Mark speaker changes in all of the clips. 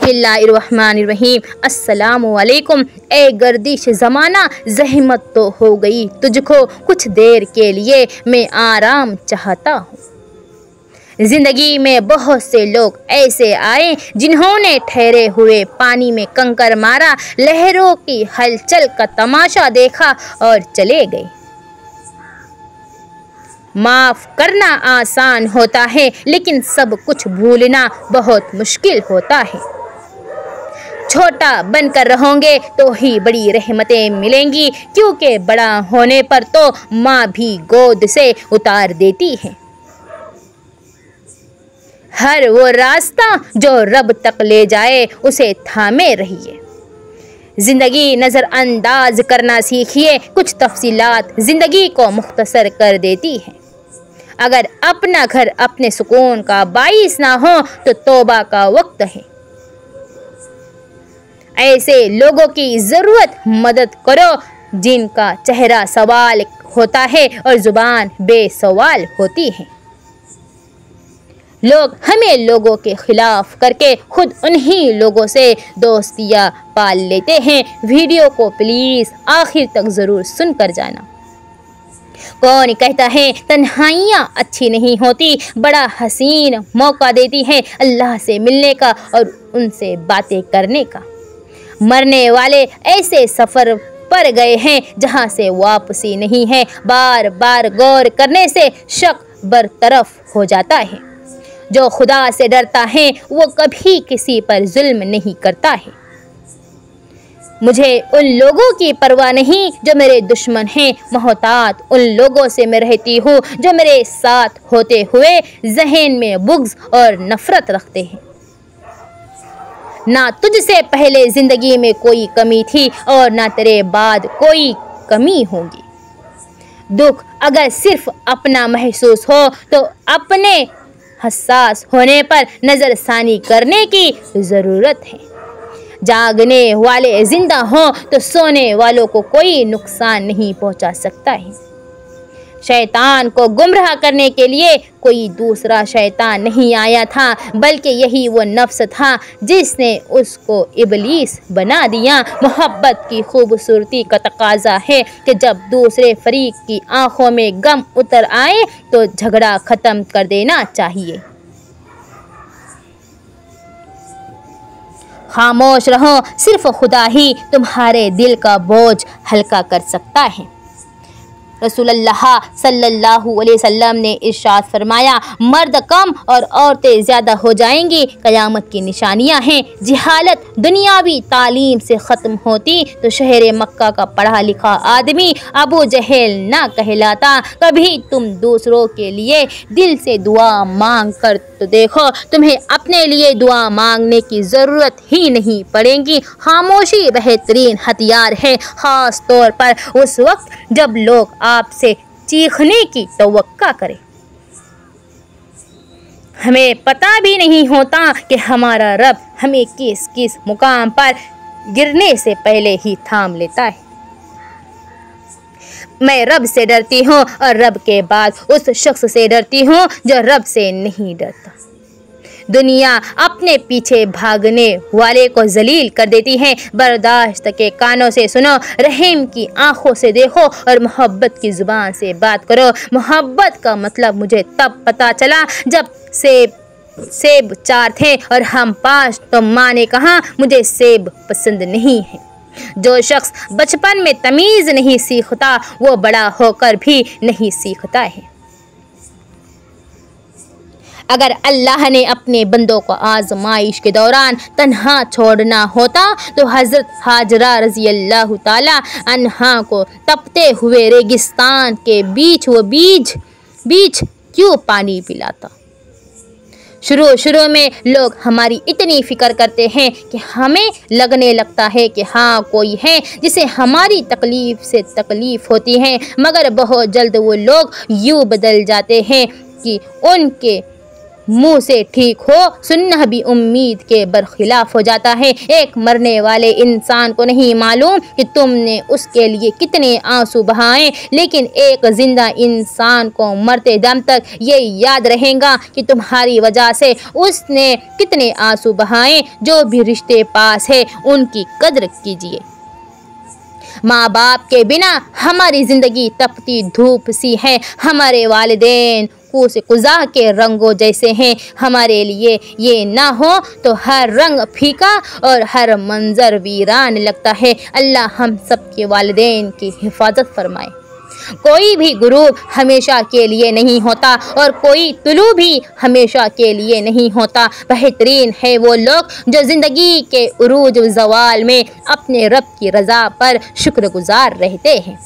Speaker 1: बिस्मिल्लाहिर्रहमानिर्रहीम। अस्सलामुअलैकुम। ए गर्दिश ज़माना, ज़हमत तो हो गई तुझको, कुछ देर के लिए मैं आराम चाहता हूँ। ज़िंदगी में बहुत से लोग ऐसे आए जिन्होंने ठहरे हुए पानी में कंकर मारा, लहरों की हलचल का तमाशा देखा और चले गए। माफ़ करना आसान होता है, लेकिन सब कुछ भूलना बहुत मुश्किल होता है। छोटा बनकर रहोगे तो ही बड़ी रहमतें मिलेंगी, क्योंकि बड़ा होने पर तो माँ भी गोद से उतार देती है। हर वो रास्ता जो रब तक ले जाए उसे थामे रहिए। ज़िंदगी नज़रअंदाज करना सीखिए, कुछ तफसीलात ज़िंदगी को मुख्तसर कर देती है। अगर अपना घर अपने सुकून का बाइस ना हो तो तौबा का वक्त है। ऐसे लोगों की ज़रूरत मदद करो जिनका चेहरा सवाल होता है और ज़ुबान बेसवाल होती है। लोग हमें लोगों के खिलाफ करके खुद उन्हीं लोगों से दोस्तियाँ पाल लेते हैं। वीडियो को प्लीज़ आखिर तक ज़रूर सुनकर जाना। कौन कहता है तन्हाइयाँ अच्छी नहीं होती, बड़ा हसीन मौका देती है अल्लाह से मिलने का और उनसे बातें करने का। मरने वाले ऐसे सफ़र पर गए हैं जहाँ से वापसी नहीं है। बार बार गौर करने से शक बरतरफ हो जाता है। जो खुदा से डरता है वो कभी किसी पर जुल्म नहीं करता है। मुझे उन लोगों की परवाह नहीं जो मेरे दुश्मन हैं, मोहतात उन लोगों से मैं रहती हूँ जो मेरे साथ होते हुए जहन में बुग़्ज़ और नफ़रत रखते हैं। ना तुझसे पहले ज़िंदगी में कोई कमी थी और ना तेरे बाद कोई कमी होगी। दुख अगर सिर्फ अपना महसूस हो तो अपने हसास होने पर नज़रसानी करने की ज़रूरत है। जागने वाले ज़िंदा हों तो सोने वालों को कोई नुकसान नहीं पहुंचा सकता है। शैतान को गुमराह करने के लिए कोई दूसरा शैतान नहीं आया था, बल्कि यही वो नफ्स था जिसने उसको इबलीस बना दिया। मोहब्बत की खूबसूरती का तकाजा है कि जब दूसरे फरीक की आंखों में गम उतर आए तो झगड़ा ख़त्म कर देना चाहिए। खामोश रहो, सिर्फ खुदा ही तुम्हारे दिल का बोझ हल्का कर सकता है। रसूलुल्लाह सल्लल्लाहु अलैहि वसल्लम ने इरशाद फरमाया, मर्द कम और औरतें ज़्यादा हो जाएंगी, क़यामत की निशानियां हैं। जिहालत दुनियावी तालीम से ख़त्म होती तो शहर मक्का का पढ़ा लिखा आदमी अबू जहल ना कहलाता। कभी तुम दूसरों के लिए दिल से दुआ मांग कर तो देखो, तुम्हें अपने लिए दुआ मांगने की ज़रूरत ही नहीं पड़ेगी। खामोशी बेहतरीन हथियार है, ख़ास तौर पर उस वक्त जब लोग आपसे चीखने की तवक्का करें। हमें पता भी नहीं होता कि हमारा रब हमें किस किस मुकाम पर गिरने से पहले ही थाम लेता है। मैं रब से डरती हूँ और रब के बाद उस शख्स से डरती हूँ जो रब से नहीं डरता। दुनिया अपने पीछे भागने वाले को जलील कर देती है। बर्दाश्त के कानों से सुनो, रहम की आंखों से देखो और मोहब्बत की ज़ुबान से बात करो। मोहब्बत का मतलब मुझे तब पता चला जब सेब 4 थे और हम 5, तो माँ ने कहा मुझे सेब पसंद नहीं है। जो शख्स बचपन में तमीज़ नहीं सीखता वो बड़ा होकर भी नहीं सीखता है। अगर अल्लाह ने अपने बंदों को आज़माइश के दौरान तन्हा छोड़ना होता तो हज़रत हाजरा रज़ी अल्लाह ताला अन्हा को तपते हुए रेगिस्तान के बीच वो बीच क्यों पानी पिलाता। शुरू में लोग हमारी इतनी फ़िक्र करते हैं कि हमें लगने लगता है कि हाँ कोई है जिसे हमारी तकलीफ़ से तकलीफ़ होती है, मगर बहुत जल्द वो लोग यूँ बदल जाते हैं कि उनके मुंह से ठीक हो सुनना भी उम्मीद के बरखिलाफ हो जाता है। एक मरने वाले इंसान को नहीं मालूम कि तुमने उसके लिए कितने आंसू बहाए, लेकिन एक जिंदा इंसान को मरते दम तक ये याद रहेगा कि तुम्हारी वजह से उसने कितने आंसू बहाए। जो भी रिश्ते पास है उनकी कद्र कीजिए। माँ बाप के बिना हमारी ज़िंदगी तपती धूप सी है। हमारे वालिदैन कूस कुज़ा के रंगों जैसे हैं। हमारे लिए ये ना हो तो हर रंग फीका और हर मंजर वीरान लगता है। अल्लाह हम सब के वालिदैन की हिफाजत फरमाए। कोई भी गुरूब हमेशा के लिए नहीं होता और कोई तुलू भी हमेशा के लिए नहीं होता। बेहतरीन है वो लोग जो ज़िंदगी के उरूज ज़वाल में अपने रब की रज़ा पर शुक्रगुजार रहते हैं।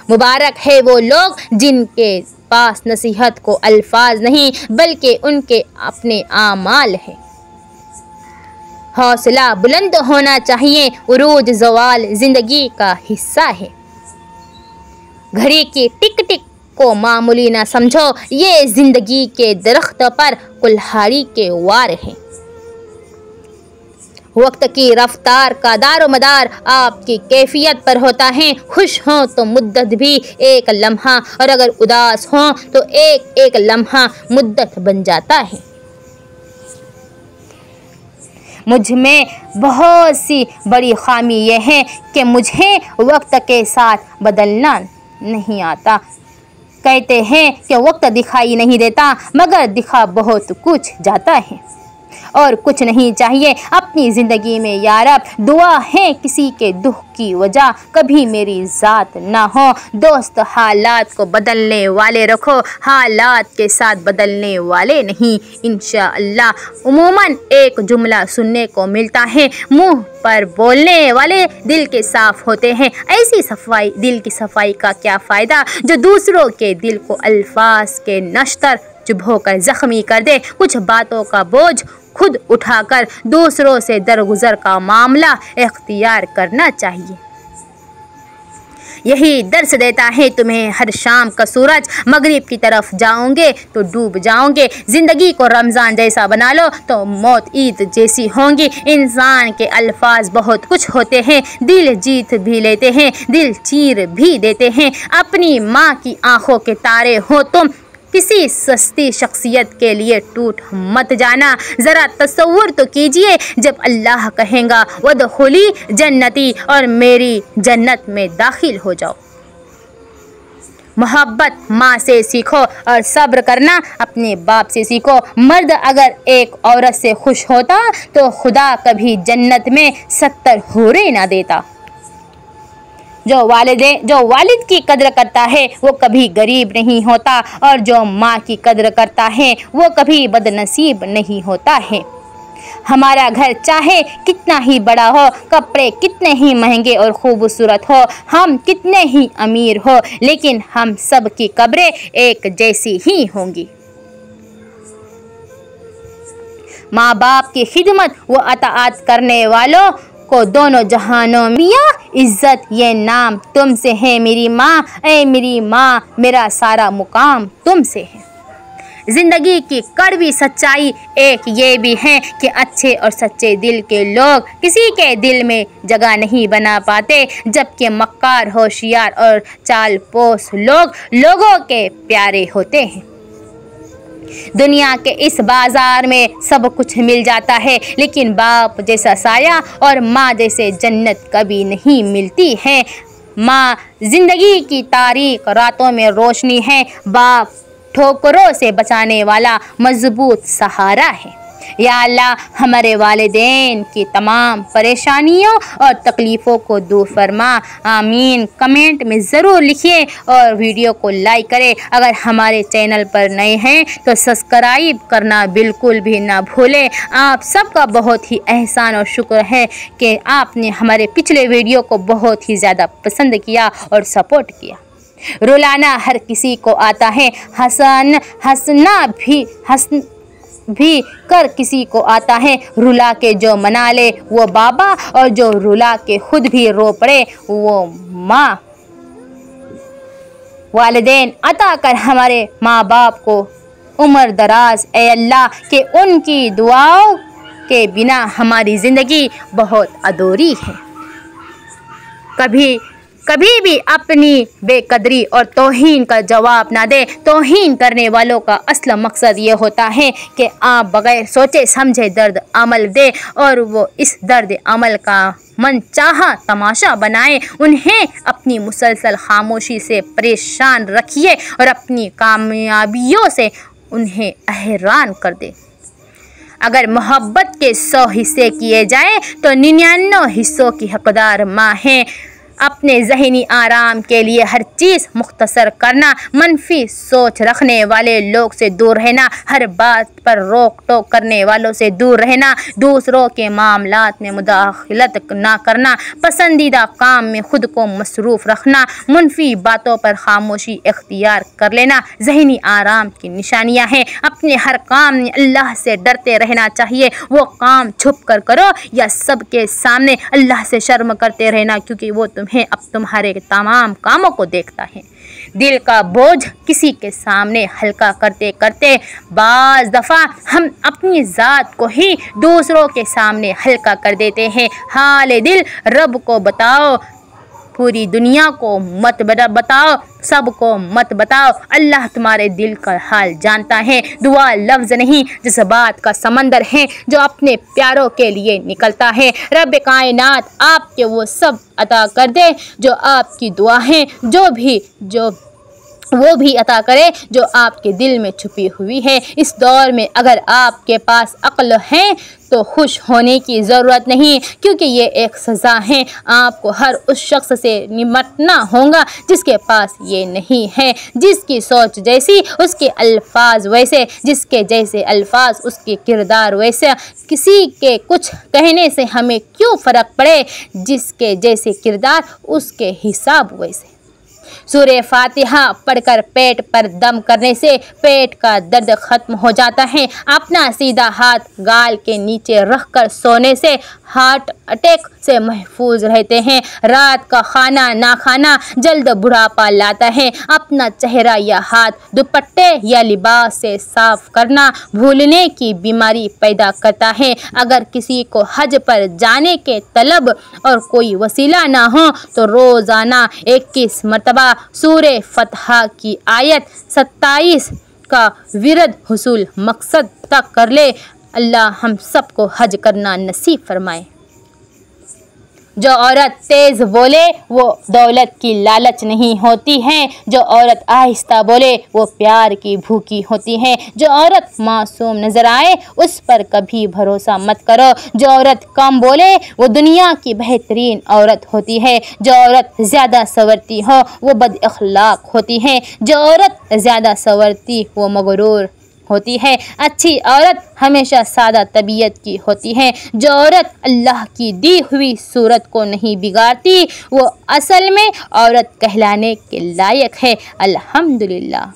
Speaker 1: मुबारक है वो लोग जिनके पास नसीहत को अल्फाज नहीं बल्कि उनके अपने आमाल हैं। हौसला बुलंद होना चाहिए। उरूज ज़वाल ज़िंदगी का हिस्सा है। घड़ी की टिक टिक को मामूली ना समझो। ये ज़िंदगी के दरख्त पर कुल्हाड़ी के वार हैं। वक्त की रफ्तार का दारोमदार आपकी कैफियत पर होता है। खुश हों तो मुद्दत भी एक लम्हा और अगर उदास हों तो एक एक लम्हा मुद्दत बन जाता है। मुझ में बहुत सी बड़ी खामी यह है कि मुझे वक्त के साथ बदलना नहीं आता। कहते हैं कि वक्त दिखाई नहीं देता मगर दिखा बहुत कुछ जाता है और कुछ नहीं चाहिए अपनी ज़िंदगी में यारब। दुआ है किसी के दुख की वजह कभी मेरी ज़ात ना हो। दोस्त हालात को बदलने वाले रखो, हालात के साथ बदलने वाले नहीं। इंशाअल्लाह उमूमन एक जुमला सुनने को मिलता है, मुंह पर बोलने वाले दिल के साफ होते हैं। ऐसी सफाई दिल की सफाई का क्या फ़ायदा जो दूसरों के दिल को अल्फाज के नश्तर चुभोकर ज़ख्मी कर दे। कुछ बातों का बोझ खुद उठाकर दूसरों से दरगुजर का मामला इख्तियार करना चाहिए। यही दर्स देता है तुम्हें हर शाम का सूरज। मगरिब की तरफ जाओगे तो डूब जाओगे। ज़िंदगी को रमज़ान जैसा बना लो तो मौत ईद जैसी होंगी। इंसान के अल्फाज बहुत कुछ होते हैं। दिल जीत भी लेते हैं, दिल चीर भी देते हैं। अपनी माँ की आंखों के तारे हो तुम। किसी सस्ती शख्सियत के लिए टूट मत जाना। ज़रा तसव्वुर तो कीजिए जब अल्लाह कहेगा वदखुली जन्नती और मेरी जन्नत में दाखिल हो जाओ। मोहब्बत माँ से सीखो और सब्र करना अपने बाप से सीखो। मर्द अगर एक औरत से खुश होता तो खुदा कभी जन्नत में 70 हूरें ना देता। जो वालिद की कद्र करता है वो कभी गरीब नहीं होता और जो माँ की कद्र करता है वो कभी बदनसीब नहीं होता है। हमारा घर चाहे कितना ही बड़ा हो, कपड़े कितने ही महंगे और खूबसूरत हो, हम कितने ही अमीर हो, लेकिन हम सब की कब्रें एक जैसी ही होंगी। माँ बाप की खिदमत व अताअत करने वालों को दोनों जहानों में इज्जत ये नाम तुमसे है मेरी माँ। ऐ मेरी माँ मेरा सारा मुकाम तुमसे है। ज़िंदगी की कड़वी सच्चाई एक ये भी है कि अच्छे और सच्चे दिल के लोग किसी के दिल में जगह नहीं बना पाते, जबकि मक्कार होशियार और चालपोश लोग लोगों के प्यारे होते हैं। दुनिया के इस बाजार में सब कुछ मिल जाता है, लेकिन बाप जैसा साया और माँ जैसे जन्नत कभी नहीं मिलती है। माँ जिंदगी की तारीक रातों में रोशनी है, बाप ठोकरों से बचाने वाला मजबूत सहारा है। या अल्लाह हमारे वालिदैन की तमाम परेशानियों और तकलीफ़ों को दूर फरमा। आमीन। कमेंट में ज़रूर लिखिए और वीडियो को लाइक करें। अगर हमारे चैनल पर नए हैं तो सब्सक्राइब करना बिल्कुल भी ना भूलें। आप सबका बहुत ही एहसान और शुक्र है कि आपने हमारे पिछले वीडियो को बहुत ही ज़्यादा पसंद किया और सपोर्ट किया। रुलाना हर किसी को आता है, हंसना भी कर किसी को आता है। रुला के जो मना ले वो बाबा और जो रुला के खुद भी रो पड़े वो माँ। वालिदैन अता कर हमारे माँ बाप को उम्र दराज ए अल्लाह कि उनकी दुआओं के बिना हमारी ज़िंदगी बहुत अधूरी है। कभी भी अपनी बेकदरी और तौहीन का जवाब ना दे। तौहीन करने वालों का असल मकसद ये होता है कि आप बगैर सोचे समझे दर्द अमल दे और वो इस दर्द अमल का मनचाहा तमाशा बनाए। उन्हें अपनी मुसलसल खामोशी से परेशान रखिए और अपनी कामयाबियों से उन्हें हैरान कर दे। अगर मोहब्बत के 100 हिस्से किए जाएं तो 99 हिस्सों की हकदार माँ हैं। अपने ज़हनी आराम के लिए हर चीज़ मुख्तसर करना, मनफी सोच रखने वाले लोग से दूर रहना, हर बात पर रोक टोक करने वालों से दूर रहना, दूसरों के मामलात में मुदाखलत ना करना, पसंदीदा काम में खुद को मसरूफ़ रखना, मुनफी बातों पर खामोशी इख्तियार कर लेना ज़हनी आराम की निशानियाँ हैं। अपने हर काम में अल्लाह से डरते रहना चाहिए। वो काम छुप कर करो या सबके सामने, अल्लाह से शर्म करते रहना क्योंकि वो तुम्हें अब तुम्हारे तमाम कामों को देखता है। दिल का बोझ किसी के सामने हल्का करते करते बाज़ दफ़ा हम अपनी ज़ात को ही दूसरों के सामने हल्का कर देते हैं। हाल दिल रब को बताओ, पूरी दुनिया को मत बताओ, सबको मत बताओ। अल्लाह तुम्हारे दिल का हाल जानता है। दुआ लफ्ज़ नहीं, जज्बात का समंदर है जो अपने प्यारों के लिए निकलता है। रब कायनात आपके वो सब अता कर दे जो आपकी दुआ है, वो भी अता करे जो आपके दिल में छुपी हुई है। इस दौर में अगर आपके पास अक्ल है तो खुश होने की ज़रूरत नहीं, क्योंकि ये एक सज़ा है। आपको हर उस शख्स से निपटना होगा जिसके पास ये नहीं है। जिसकी सोच जैसी उसके अल्फाज वैसे, जिसके जैसे अल्फाज उसके किरदार वैसे। किसी के कुछ कहने से हमें क्यों फ़र्क पड़े, जिसके जैसे किरदार उसके हिसाब वैसे। सूरे फातिहा पढ़कर पेट पर दम करने से पेट का दर्द ख़त्म हो जाता है। अपना सीधा हाथ गाल के नीचे रखकर सोने से हार्ट अटैक से महफूज रहते हैं। रात का खाना ना खाना जल्द बुढ़ापा लाता है। अपना चेहरा या हाथ दुपट्टे या लिबास से साफ करना भूलने की बीमारी पैदा करता है। अगर किसी को हज पर जाने के तलब और कोई वसीला ना हो तो रोज़ाना 21 मरतबा सूरे फतहा की आयत 27 का विरद हुसूल मकसद तक कर ले। अल्लाह हम सबको हज करना नसीब फरमाए। जो औरत तेज़ बोले वो दौलत की लालच नहीं होती है। जो औरत आहिस्ता बोले वो प्यार की भूखी होती है। जो औरत मासूम नज़र आए उस पर कभी भरोसा मत करो। जो औरत कम बोले वो दुनिया की बेहतरीन औरत होती है। जो औरत ज़्यादा संवरती हो वो बद अखलाक होती है। जो औरत ज़्यादा संवरती वो मगरूर होती है। अच्छी औरत हमेशा सादा तबीयत की होती है। जो औरत अल्लाह की दी हुई सूरत को नहीं बिगाड़ती वो असल में औरत कहलाने के लायक है। अल्हम्दुलिल्लाह।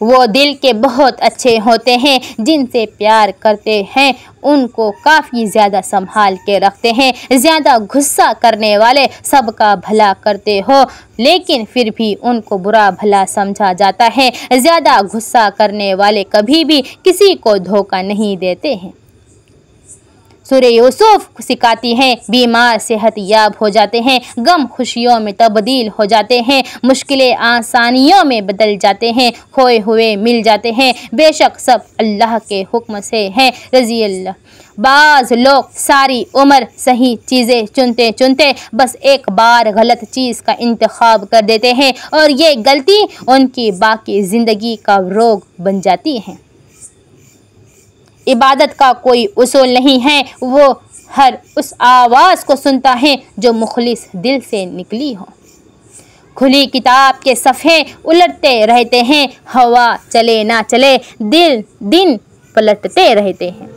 Speaker 1: वो दिल के बहुत अच्छे होते हैं। जिनसे प्यार करते हैं उनको काफ़ी ज़्यादा संभाल के रखते हैं। ज़्यादा गुस्सा करने वाले सबका भला करते हो लेकिन फिर भी उनको बुरा भला समझा जाता है। ज़्यादा गुस्सा करने वाले कभी भी किसी को धोखा नहीं देते हैं। सूरे यूसुफ सिखाती हैं बीमार सेहत याब हो जाते हैं, गम खुशियों में तब्दील हो जाते हैं, मुश्किलें आसानियों में बदल जाते हैं, खोए हुए मिल जाते हैं। बेशक सब अल्लाह के हुक्म से हैं। रज़ी अल्लाह। बाज़ लोग सारी उम्र सही चीज़ें चुनते चुनते बस एक बार गलत चीज़ का इंतखाब कर देते हैं और ये गलती उनकी बाकी ज़िंदगी का रोग बन जाती है। इबादत का कोई उसूल नहीं है। वो हर उस आवाज़ को सुनता है जो मुखलिस दिल से निकली हो। खुली किताब के सफ़े उलटते रहते हैं। हवा चले ना चले दिन पलटते रहते हैं।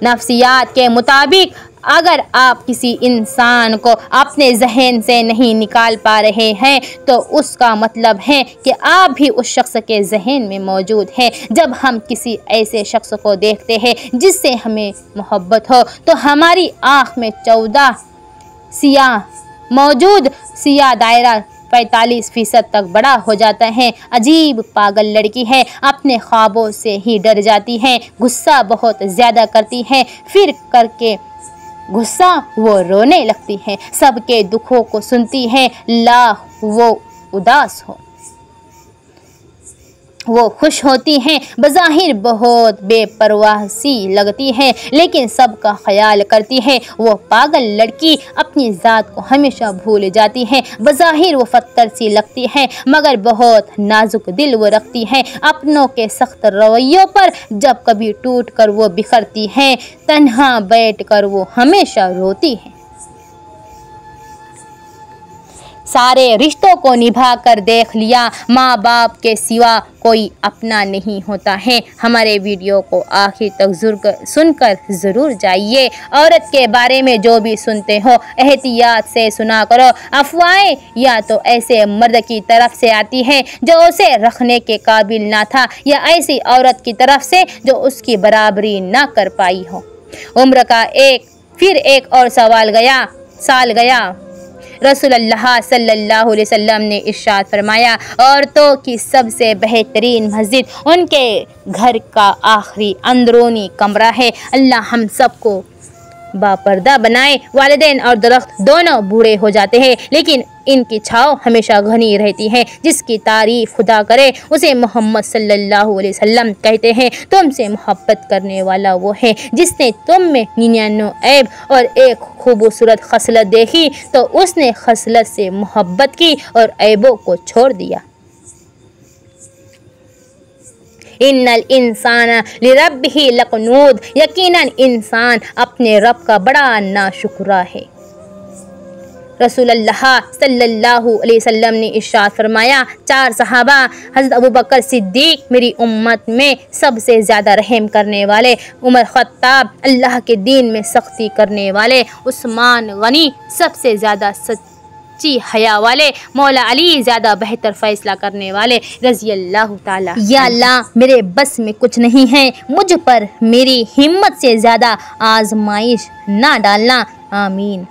Speaker 1: नफ्सियात के मुताबिक अगर आप किसी इंसान को अपने जहन से नहीं निकाल पा रहे हैं तो उसका मतलब है कि आप भी उस शख्स के जहन में मौजूद हैं। जब हम किसी ऐसे शख्स को देखते हैं जिससे हमें मोहब्बत हो तो हमारी आँख में 14 सियाह दायरा 45% तक बड़ा हो जाता है। अजीब पागल लड़की है, अपने ख्वाबों से ही डर जाती है, गुस्सा बहुत ज़्यादा करती है, फिर करके गुस्सा वो रोने लगती है, सबके दुखों को सुनती है, वो उदास हो वो खुश होती हैं, बज़ाहिर बहुत बेपरवाह सी लगती है, लेकिन सबका ख्याल करती है। वो पागल लड़की अपनी ज़ात को हमेशा भूल जाती है, बज़ाहिर वो पत्थर सी लगती है, मगर बहुत नाजुक दिल वो रखती है। अपनों के सख्त रवैयों पर जब कभी टूट कर वो बिखरती है, तन्हा बैठ कर वो हमेशा रोती है। सारे रिश्तों को निभा कर देख लिया, माँ बाप के सिवा कोई अपना नहीं होता है। हमारे वीडियो को आखिर तक सुनकर ज़रूर जाइए। औरत के बारे में जो भी सुनते हो एहतियात से सुना करो। अफवाहें या तो ऐसे मर्द की तरफ से आती है जो उसे रखने के काबिल ना था, या ऐसी औरत की तरफ से जो उसकी बराबरी ना कर पाई हो। उम्र का फिर एक और साल गया। रसूलुल्लाह सल्लल्लाहु अलैहि वसल्लम ने इरशाद फरमाया, औरतों की सबसे बेहतरीन मस्जिद उनके घर का आखिरी अंदरूनी कमरा है। अल्लाह हम सबको बापर्दा बनाए। वालिदैन और दरख्त दोनों बूढ़े हो जाते हैं, लेकिन इनकी छाँव हमेशा घनी रहती है। जिसकी तारीफ खुदा करे उसे मोहम्मद सल्लल्लाहु अलैहि वसल्लम कहते हैं। तुमसे मोहब्बत करने वाला वो है जिसने तुम में 99 ऐब और एक खूबसूरत खसलत देखी तो उसने खसलत से मोहब्बत की और ऐबों को छोड़ दिया। इन्नल इंसान लिरब्बिही लकनूद, यकीनन इंसान अपने रब का बड़ा नाशुक्रा है। रसूलुल्लाह सल्लल्लाहु अलैहि वसल्लम ने इरशाद फरमाया, 4 सहाबा हज़रत अबू बकर सिद्दीक मेरी उम्मत में सबसे ज़्यादा रहम करने वाले, उमर ख़त्ताब अल्लाह के दीन में सख्ती करने वाले, उस्मान गनी सबसे ज़्यादा सच्ची हया वाले, मौला अली ज़्यादा बेहतर फ़ैसला करने वाले रज़ी अल्लाह ताला। या अल्लाह मेरे बस में कुछ नहीं है, मुझ पर मेरी हिम्मत से ज़्यादा आजमाइश ना डालना, आमीन।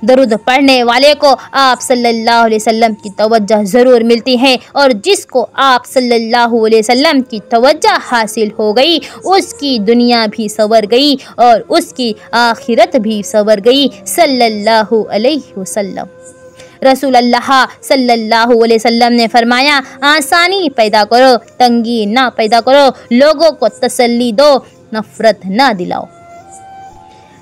Speaker 1: दरूद पढ़ने वाले को आप सल्लल्लाहु अलैहि वसल्लम की तवज्जो ज़रूर मिलती है, और जिसको आप सल्लल्लाहु अलैहि वसल्लम की तवज्जो हासिल हो गई उसकी दुनिया भी संवर गई और उसकी आखिरत भी संवर गई। सल्लल्लाहु अलैहि वसल्लम। रसूलुल्लाह सल्लल्लाहु अलैहि वसल्लम ने फरमाया, आसानी पैदा करो, तंगी ना पैदा करो, लोगों को तसल्ली दो, नफ़रत ना दिलाओ।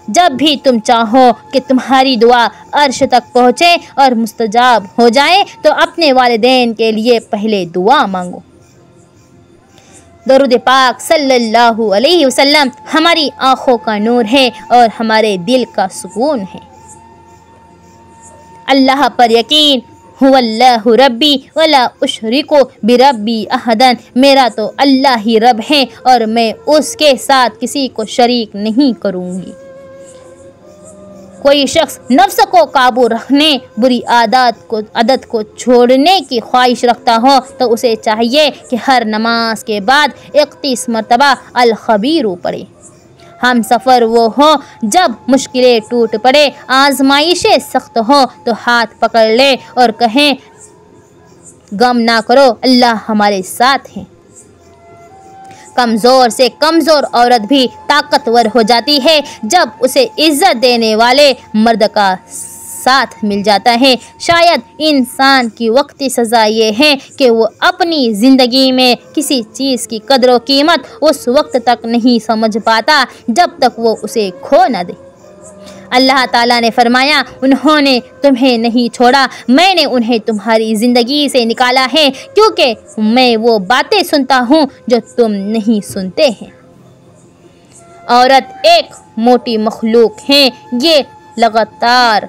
Speaker 1: जब भी तुम चाहो कि तुम्हारी दुआ अर्श तक पहुँचे और मुस्तजाब हो जाए तो अपने वालिदैन के लिए पहले दुआ मांगो। दरूद पाक सल्लल्लाहु अलैहि वसल्लम हमारी आँखों का नूर है और हमारे दिल का सुकून है। अल्लाह पर यकीन, हुवल्लाहु रब्बी वला उशरिकु बिरब्बी अहदन, मेरा तो अल्लाह ही रब है और मैं उसके साथ किसी को शरीक नहीं करूँगी। कोई शख्स नफ्स को काबू रखने, बुरी आदत को छोड़ने की ख्वाहिश रखता हो तो उसे चाहिए कि हर नमाज के बाद 31 मरतबा अल खबीर पढ़े। हम सफ़र वो हो जब मुश्किलें टूट पड़े, आजमाइशें सख्त हो तो हाथ पकड़ ले और कहें, गम ना करो, अल्लाह हमारे साथ है। कमज़ोर से कमज़ोर औरत भी ताकतवर हो जाती है जब उसे इज्जत देने वाले मर्द का साथ मिल जाता है। शायद इंसान की वक्ती सज़ा ये है कि वो अपनी ज़िंदगी में किसी चीज़ की कदर व कीमत उस वक्त तक नहीं समझ पाता जब तक वो उसे खो न दे। अल्लाह ताला ने फरमाया, उन्होंने तुम्हें नहीं छोड़ा, मैंने उन्हें तुम्हारी ज़िंदगी से निकाला है क्योंकि मैं वो बातें सुनता हूँ जो तुम नहीं सुनते हैं। औरत एक मोटी मखलूक है, ये लगातार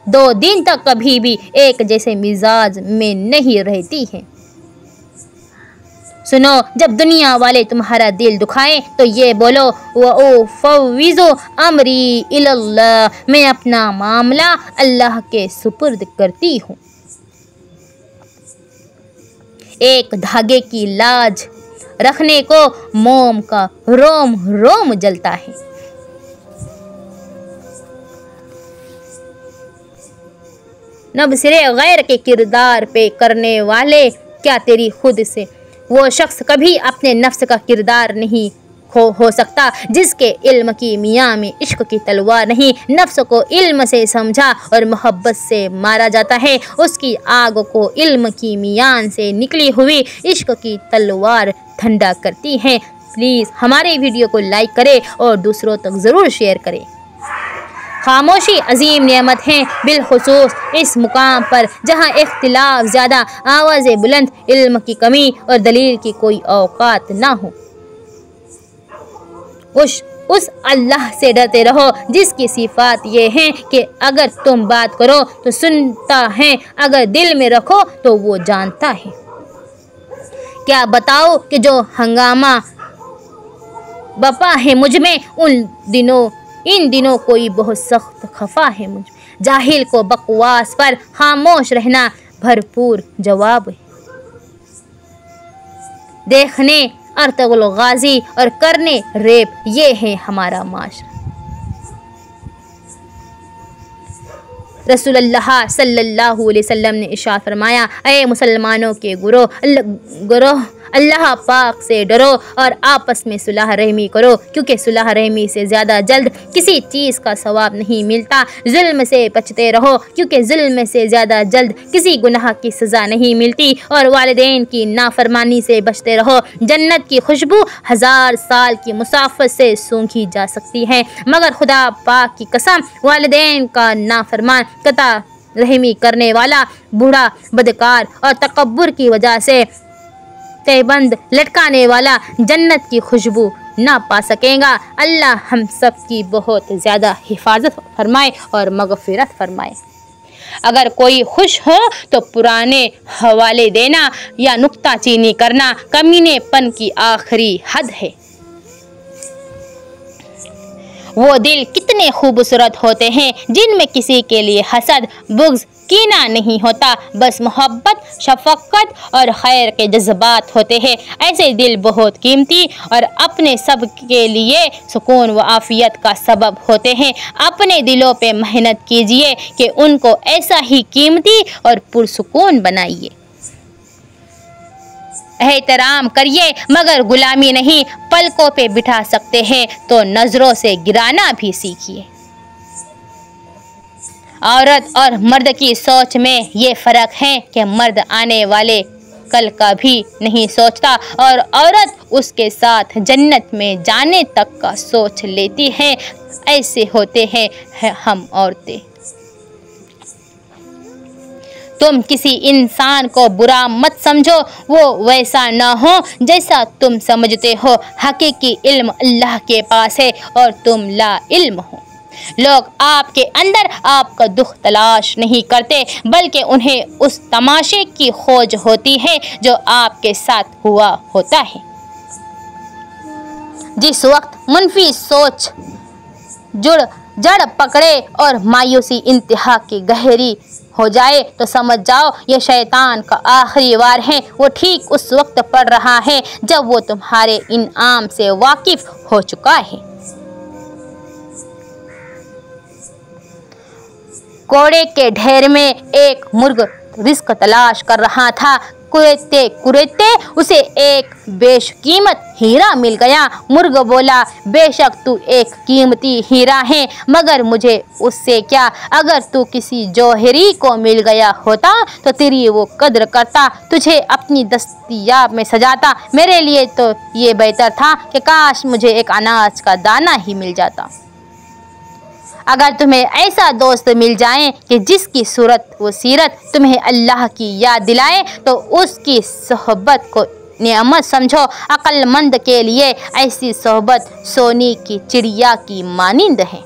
Speaker 1: 2 दिन तक कभी भी एक जैसे मिजाज में नहीं रहती है। सुनो, जब दुनिया वाले तुम्हारा दिल दुखाएं तो ये बोलो, वफ़व्विज़ु अमरी इलल्लाह, मैं अपना मामला अल्लाह के सुपुर्द करती हूँ। एक धागे की लाज रखने को मोम का रोम रोम जलता है। नबसरे गैर के किरदार पे करने वाले, क्या तेरी खुद से वो शख्स कभी अपने नफ्स का किरदार नहीं हो सकता जिसके इल्म की मियाँ में इश्क की तलवार नहीं। नफ्स को इल्म से समझा और मोहब्बत से मारा जाता है, उसकी आग को इल्म की मियाँ से निकली हुई इश्क की तलवार ठंडा करती है। प्लीज़ हमारे वीडियो को लाइक करें और दूसरों तक ज़रूर शेयर करें। खामोशी अजीम नेमत है, बिलखुसूस इस मुकाम पर जहाँ इख्तिलाफ ज़्यादा, आवाज़ें बुलंद, इल्म की कमी और दलील की कोई औकात ना हो। उस अल्लाह से डरते रहो जिसकी सिफात ये हैं कि अगर तुम बात करो तो सुनता है, अगर दिल में रखो तो वो जानता है। क्या बताओ कि जो हंगामा बपा है मुझ में, इन दिनों कोई बहुत सख्त खफा है मुझ। जाहिल को बकवास पर खामोश रहना भरपूर जवाब है। देखने अर्तगुल गाजी और करने रेप, ये है हमारा माशरा। रसूलुल्लाह सल्लल्लाहु अलैहि वसल्लम ने इरशाद फरमाया, ऐ मुसलमानों के गुरोह अल्लाह पाक से डरो और आपस में सुलह रहमी करो, क्योंकि सुलह रहमी से ज़्यादा जल्द किसी चीज़ का सवाब नहीं मिलता। जुल्म से बचते रहो, क्योंकि जुल्म से ज़्यादा जल्द किसी गुनाह की सज़ा नहीं मिलती। और वालिदैन की नाफरमानी से बचते रहो, जन्नत की खुशबू 1000 साल की मुसाफत से सूंघी जा सकती है, मगर खुदा पाक की कसम, वालिदैन का नाफरमान, कता रहमी करने वाला, बूढ़ा, बदकार और तकब्बुर की वजह से तहबंद लटकाने वाला जन्नत की खुशबू ना पा सकेगा। अल्लाह हम सब की बहुत ज़्यादा हिफाजत फरमाए और मगफिरत फरमाए। अगर कोई खुश हो तो पुराने हवाले देना या नुक्ताचीनी करना कमीनेपन की आखिरी हद है। वो दिल कितने खूबसूरत होते हैं जिनमें किसी के लिए हसद, बुग़्ज़, कीना नहीं होता, बस मोहब्बत, शफ़क़त और खैर के जज्बात होते हैं। ऐसे दिल बहुत कीमती और अपने सब के लिए सुकून व आफ़ियत का सबब होते हैं। अपने दिलों पे मेहनत कीजिए कि उनको ऐसा ही कीमती और पुरसुकून बनाइए। एहतराम करिए मगर गुलामी नहीं, पलकों पे बिठा सकते हैं तो नज़रों से गिराना भी सीखिए। औरत और मर्द की सोच में ये फ़र्क है कि मर्द आने वाले कल का भी नहीं सोचता और औरत उसके साथ जन्नत में जाने तक का सोच लेती है। ऐसे होते हैं हम औरतें। तुम किसी इंसान को बुरा मत समझो, वो वैसा ना हो जैसा तुम समझते हो। हकीकी इल्म अल्लाह के पास है और तुम ला इल्म हो। लोग आपके अंदर आपका दुख तलाश नहीं करते, बल्कि उन्हें उस तमाशे की खोज होती है जो आपके साथ हुआ होता है। जिस वक्त मुनफी सोच जड़ पकड़े और मायूसी इंतहा की गहरी हो जाए तो समझ जाओ ये शैतान का आखिरी वार है। वो ठीक उस वक्त पड़ रहा है जब वो तुम्हारे इनाम से वाकिफ हो चुका है। कोड़े के ढेर में एक मुर्ग रिस्क तलाश कर रहा था। कुरेदते कुरेदते उसे एक बेशकीमत हीरा मिल गया। मुर्ग बोला, बेशक तू एक कीमती हीरा है, मगर मुझे उससे क्या। अगर तू किसी जौहरी को मिल गया होता तो तेरी वो कद्र करता, तुझे अपनी दस्तियाब में सजाता। मेरे लिए तो ये बेहतर था कि काश मुझे एक अनाज का दाना ही मिल जाता। अगर तुम्हें ऐसा दोस्त मिल जाए कि जिसकी सूरत व सीरत तुम्हें अल्लाह की याद दिलाए तो उसकी सोहबत को नेमत समझो। अक्लमंद के लिए ऐसी सोहबत सोने की चिड़िया की मानिंद है।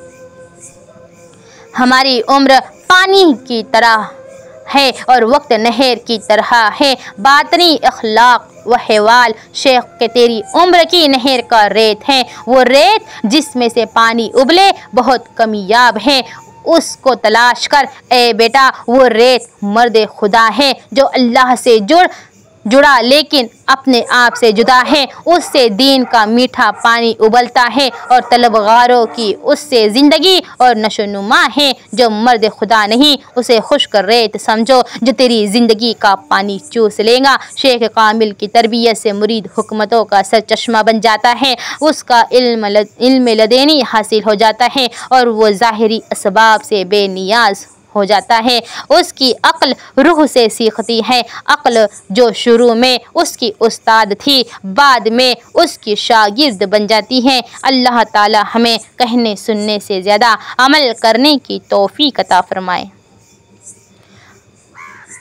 Speaker 1: हमारी उम्र पानी की तरह है और वक्त नहर की तरह है। बातनी अखलाक व हवाल शेख के तेरी उम्र की नहर का रेत है। वो रेत जिसमें से पानी उबले बहुत कमियाब है, उसको तलाश कर ए बेटा। वो रेत मर्द खुदा है जो अल्लाह से जुड़ जुड़ा लेकिन अपने आप से जुदा है, उससे दीन का मीठा पानी उबलता है और तलबगारों की उससे ज़िंदगी और नशोनुमा है। जो मर्द खुदा नहीं उसे खुश्क रेत समझो, जो तेरी ज़िंदगी का पानी चूस लेगा। शेख कामिल की तरबियत से मुरीद हुकूमतों का सरचश्मा बन जाता है, उसका इल्म लदेनी हासिल हो जाता है और वो ज़ाहिरी असबाब से बेनियाज हो जाता है। उसकी अक्ल रूह से सीखती है। अक्ल जो शुरू में उसकी उस्ताद थी, बाद में उसकी शागिर्द बन जाती है। अल्लाह ताला हमें कहने सुनने से ज़्यादा अमल करने की तौफीक अता फरमाए।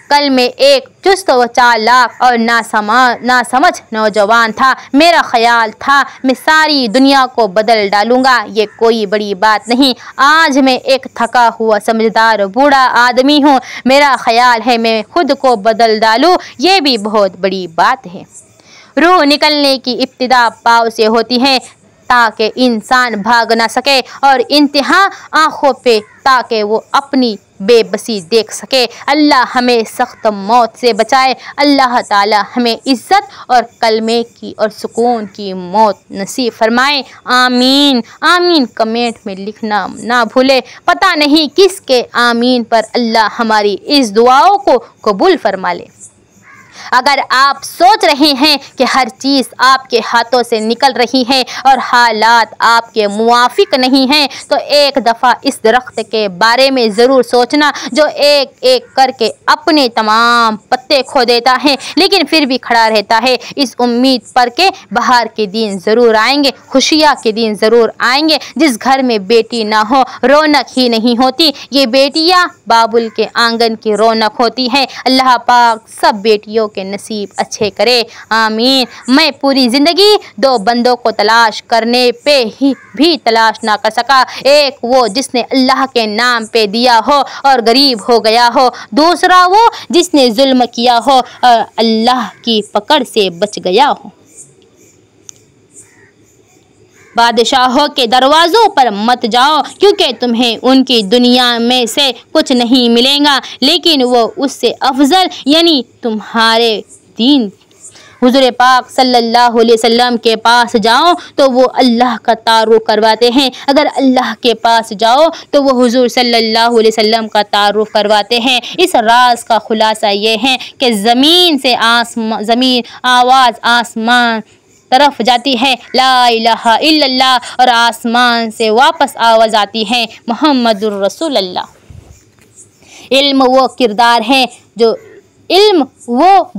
Speaker 1: कल मैं एक चुस्त व चालाक और नासमझ नौजवान था। मेरा ख्याल था मैं सारी दुनिया को बदल डालूंगा। ये कोई बड़ी बात नहीं। आज मैं एक थका हुआ समझदार बूढ़ा आदमी हूँ। मेरा ख्याल है मैं खुद को बदल डालूँ, ये भी बहुत बड़ी बात है। रूह निकलने की इब्तिदा पाँव से होती है ताकि इंसान भाग ना सके और इंतहा आँखों पे ताकि वो अपनी बेबसी देख सके। अल्लाह हमें सख्त मौत से बचाए। अल्लाह ताला हमें इज़्ज़त और कलमे की और सुकून की मौत नसीब फरमाए। आमीन आमीन कमेंट में लिखना ना भूले। पता नहीं किसके आमीन पर अल्लाह हमारी इस दुआओं को कबूल फरमा ले। अगर आप सोच रहे हैं कि हर चीज़ आपके हाथों से निकल रही है और हालात आपके मुवाफिक नहीं हैं, तो एक दफ़ा इस दरख्त के बारे में ज़रूर सोचना जो एक एक करके अपने तमाम पत्ते खो देता है लेकिन फिर भी खड़ा रहता है, इस उम्मीद पर के बहार के दिन ज़रूर आएंगे, खुशियाँ के दिन ज़रूर आएंगे। जिस घर में बेटी ना हो रौनक ही नहीं होती। ये बेटियाँ बाबुल के आंगन की रौनक होती है। अल्लाह पाक सब बेटियों के नसीब अच्छे करे। आमीन। मैं पूरी ज़िंदगी दो बंदों को तलाश करने पे ही भी तलाश ना कर सका। एक वो जिसने अल्लाह के नाम पे दिया हो और गरीब हो गया हो, दूसरा वो जिसने जुल्म किया हो और अल्लाह की पकड़ से बच गया हो। बादशाहों के दरवाज़ों पर मत जाओ क्योंकि तुम्हें उनकी दुनिया में से कुछ नहीं मिलेगा, लेकिन वो उससे अफजल यानी तुम्हारे दीन हुज़ूर पाक सल्लल्लाहु अलैहि वसल्लम के पास जाओ तो वो अल्लाह का तारुफ करवाते हैं। अगर अल्लाह के पास जाओ तो वो हुज़ूर सल्लल्लाहु अलैहि वसल्लम का तारुफ करवाते हैं। इस राज का खुलासा ये है कि ज़मीन आवाज़ आसमान तरफ जाती है ला इलाहा इल्लल्लाह, और आसमान से वापस आवाज़ आती है मोहम्मदुर रसूलुल्लाह। इल्म वो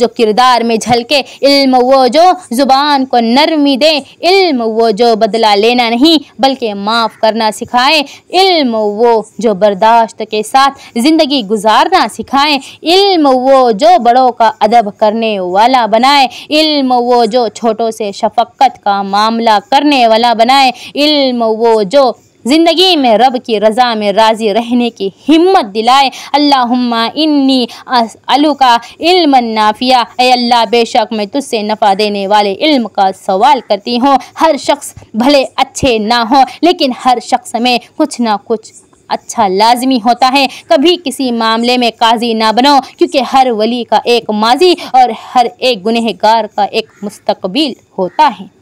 Speaker 1: किरदार में झलके, इल्म वो जो ज़ुबान को नरमी दे, इल्म वो जो बदला लेना नहीं बल्कि माफ़ करना सिखाए, इल्म वो जो बर्दाश्त के साथ ज़िंदगी गुजारना सिखाए, इल्म वो जो बड़ों का अदब करने वाला बनाए, इल्म वो जो छोटों से शफ़क़त का मामला करने वाला बनाए, इल्म वो जो ज़िंदगी में रब की रज़ा में राज़ी रहने की हिम्मत दिलाए। अल्लाहुम्मा इन्नी अस्अलुका इल्मन नाफिया, ऐ अल्लाह बेशक मैं तुझसे नफ़ा देने वाले इल्म का सवाल करती हूँ। हर शख्स भले अच्छे ना हो लेकिन हर शख्स में कुछ ना कुछ अच्छा लाजमी होता है। कभी किसी मामले में काजी ना बनो क्योंकि हर वली का एक माजी और हर एक गुनहगार का एक मुस्तकबिल होता है।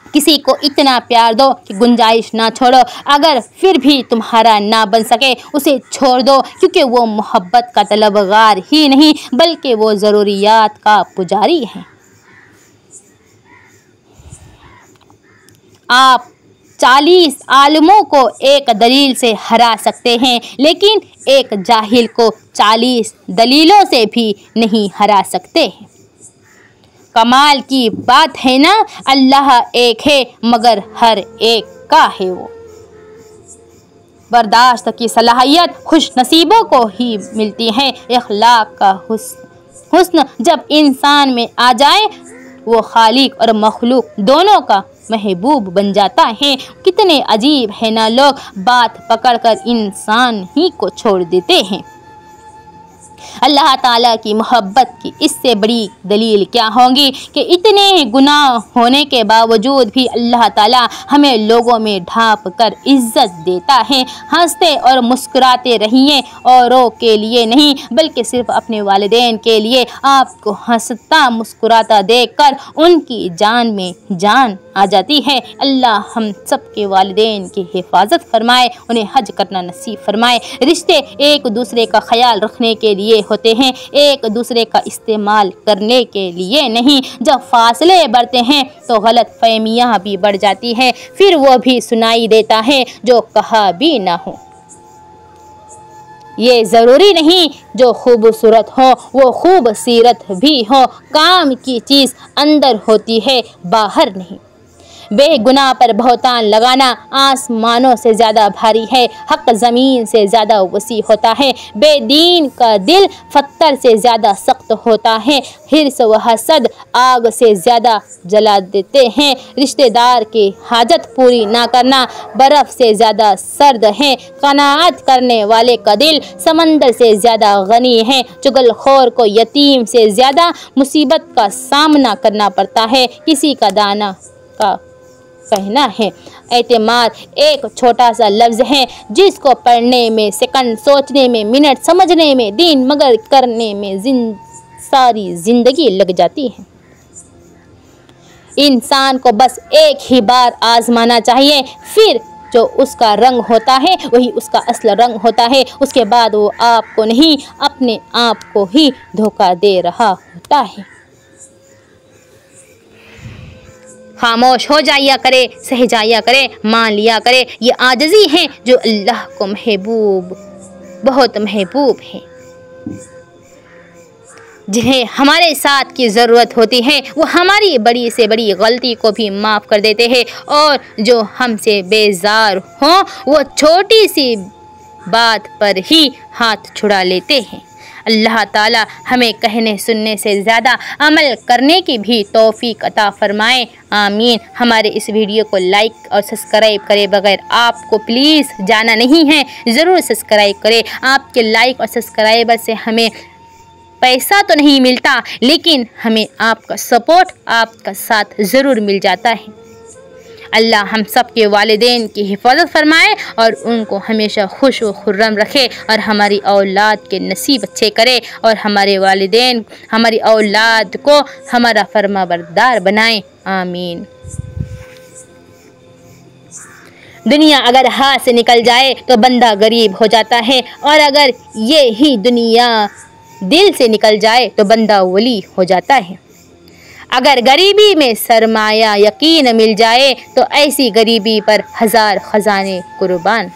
Speaker 1: किसी को इतना प्यार दो कि गुंजाइश ना छोड़ो, अगर फिर भी तुम्हारा ना बन सके उसे छोड़ दो क्योंकि वो मोहब्बत का तलबगार ही नहीं बल्कि वो ज़रूरियात का पुजारी है। आप 40 आलिमों को एक दलील से हरा सकते हैं लेकिन एक जाहिल को 40 दलीलों से भी नहीं हरा सकते। कमाल की बात है ना, अल्लाह एक है मगर हर एक का है वो। बर्दाश्त की सलाहियत खुश नसीबों को ही मिलती है। इखलाक का हुस्न जब इंसान में आ जाए वो खालिक और मखलूक दोनों का महबूब बन जाता है। कितने अजीब है ना, लोग बात पकड़कर इंसान ही को छोड़ देते हैं। अल्लाह ताला की मोहब्बत की इससे बड़ी दलील क्या होगी कि इतने गुनाह होने के बावजूद भी अल्लाह ताला हमें लोगों में ढांप कर इज्जत देता है। हंसते और मुस्कुराते रहिए, औरों के लिए नहीं बल्कि सिर्फ अपने वालिदैन के लिए। आपको हंसता मुस्कुराता देखकर उनकी जान में जान आ जाती है। अल्लाह हम सब के वालिदैन की हिफाजत फरमाए, उन्हें हज करना नसीब फरमाए। रिश्ते एक दूसरे का ख्याल रखने के लिए होते हैं, एक दूसरे का इस्तेमाल करने के लिए नहीं। जब फासले बढ़ते हैं तो गलत फहमियाँ भी बढ़ जाती हैं, फिर वो भी सुनाई देता है जो कहा भी ना हो। ये ज़रूरी नहीं जो खूबसूरत हो वो खूबसीरत भी हो। काम की चीज़ अंदर होती है, बाहर नहीं। बेगुनाह पर बहुतान लगाना आसमानों से ज़्यादा भारी है, हक ज़मीन से ज़्यादा वसी होता है। बेदीन का दिल पत्थर से ज़्यादा सख्त होता है, हिर्स व हसद आग से ज़्यादा जला देते हैं। रिश्तेदार की हाजत पूरी ना करना बर्फ़ से ज़्यादा सर्द है। क़नाअत करने वाले का दिल समंदर से ज़्यादा गनी है। चुगलखोर को यतीम से ज़्यादा मुसीबत का सामना करना पड़ता है। किसी का दाना का कहना है। एतमाद एक छोटा सा लफ्ज़ है जिसको पढ़ने में सेकंड, सोचने में मिनट, समझने में दिन, मगर करने में सारी ज़िंदगी लग जाती है। इंसान को बस एक ही बार आजमाना चाहिए, फिर जो उसका रंग होता है वही उसका असल रंग होता है। उसके बाद वो आपको नहीं अपने आप को ही धोखा दे रहा होता है। खामोश हो जाया करे, सह जाया करे, मान लिया करे। ये आजिज़ी है जो अल्लाह को महबूब, बहुत महबूब है। जिन्हें हमारे साथ की ज़रूरत होती है वो हमारी बड़ी से बड़ी गलती को भी माफ़ कर देते हैं, और जो हमसे बेजार हों वो छोटी सी बात पर ही हाथ छुड़ा लेते हैं। अल्लाह ताला हमें कहने सुनने से ज़्यादा अमल करने की भी तौफीक अता फ़रमाए, आमीन। हमारे इस वीडियो को लाइक और सब्सक्राइब करे बगैर आपको प्लीज़ जाना नहीं है, ज़रूर सब्सक्राइब करें। आपके लाइक और सब्सक्राइबर से हमें पैसा तो नहीं मिलता, लेकिन हमें आपका सपोर्ट, आपका साथ ज़रूर मिल जाता है। अल्लाह हम सब के वालिदैन की हिफाजत फरमाए और उनको हमेशा खुश व खुर्रम रखे, और हमारी औलाद के नसीब अच्छे करे, और हमारे वालिदैन, हमारी औलाद को हमारा फरमाबरदार बनाए, आमीन। दुनिया अगर हाथ से निकल जाए तो बंदा गरीब हो जाता है, और अगर ये ही दुनिया दिल से निकल जाए तो बंदा वली हो जाता है। अगर गरीबी में सरमाया यकीन मिल जाए तो ऐसी गरीबी पर 1000 खजाने कुर्बान।